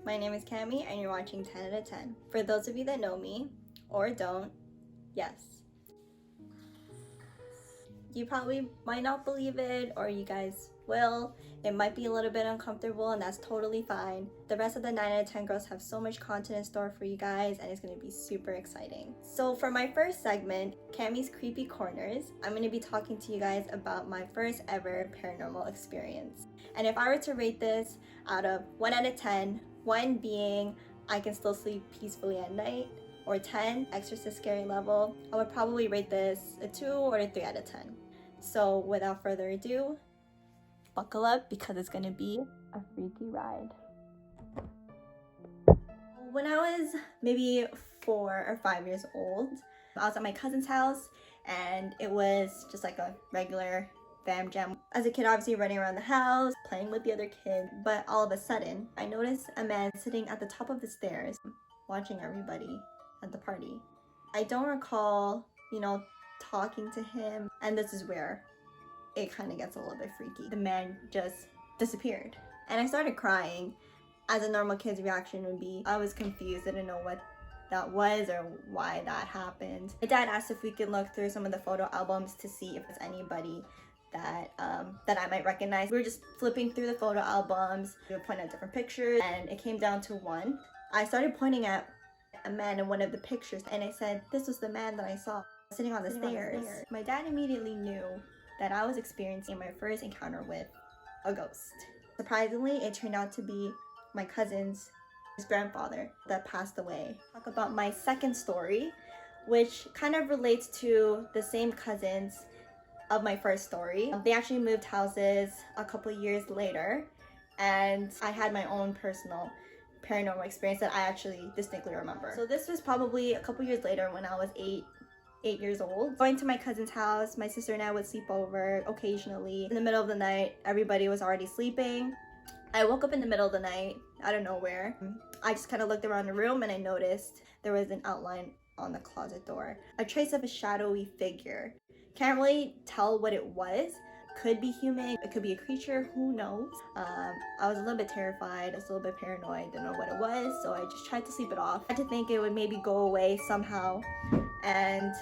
My name is Cammy and you're watching 10 out of 10. For those of you that know me, or don't, yes. You probably might not believe it, or you guys will. It might be a little bit uncomfortable, and that's totally fine. The rest of the 9 out of 10 girls have so much content in store for you guys, and it's going to be super exciting. So for my first segment, Cammy's Creepy Corners, I'm going to be talking to you guys about my first ever paranormal experience. And if I were to rate this out of 1 out of 10, 1 being I can still sleep peacefully at night, or 10, exorcist scary level, I would probably rate this a 2 or a 3 out of 10. So without further ado, buckle up because it's gonna be a freaky ride. When I was maybe 4 or 5 years old, I was at my cousin's house and it was just like a regular fam jam. As a kid, obviously running around the house, playing with the other kids, but all of a sudden, I noticed a man sitting at the top of the stairs, watching everybody at the party. I don't recall, talking to him, and this is where it kind of gets a little bit freaky. The man just disappeared, and I started crying. As a normal kid's reaction would be, I was confused, I didn't know what that was or why that happened. My dad asked if we could look through some of the photo albums to see if there's anybody that I might recognize. We were just flipping through the photo albums, we would point at different pictures, and it came down to one. I started pointing at a man in one of the pictures, and I said, this was the man that I saw sitting on the stairs. My dad immediately knew that I was experiencing my first encounter with a ghost. Surprisingly, it turned out to be my cousin's grandfather that passed away. I'll talk about my second story, which kind of relates to the same cousins of my first story. They actually moved houses a couple years later, and I had my own personal paranormal experience that I actually distinctly remember. So this was probably a couple years later when I was 8 years old. Going to my cousin's house, my sister and I would sleep over occasionally. In the middle of the night, everybody was already sleeping. I woke up in the middle of the night, out of nowhere. I just kind of looked around the room and I noticed there was an outline on the closet door. A trace of a shadowy figure. Can't really tell what it was. Could be human, it could be a creature, who knows. I was a little bit terrified, I was a little bit paranoid, didn't know what it was, so I just tried to sleep it off. I had to think it would maybe go away somehow, and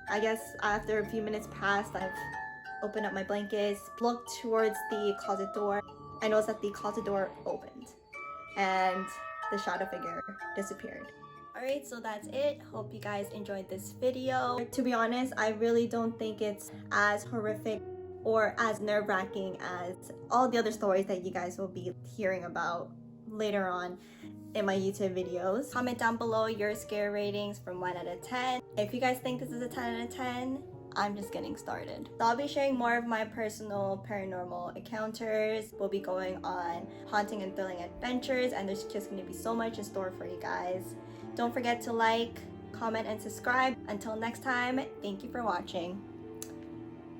I guess after a few minutes passed, I've opened up my blankets, looked towards the closet door. I noticed that the closet door opened, and the shadow figure disappeared. Alright, so that's it. Hope you guys enjoyed this video. To be honest, I really don't think it's as horrific or as nerve-wracking as all the other stories that you guys will be hearing about later on in my YouTube videos. Comment down below your scare ratings from 1 out of 10. If you guys think this is a 10 out of 10, I'm just getting started. So I'll be sharing more of my personal paranormal encounters. We'll be going on haunting and thrilling adventures, and there's just going to be so much in store for you guys. Don't forget to like, comment, and subscribe. Until next time, thank you for watching.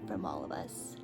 From all of us.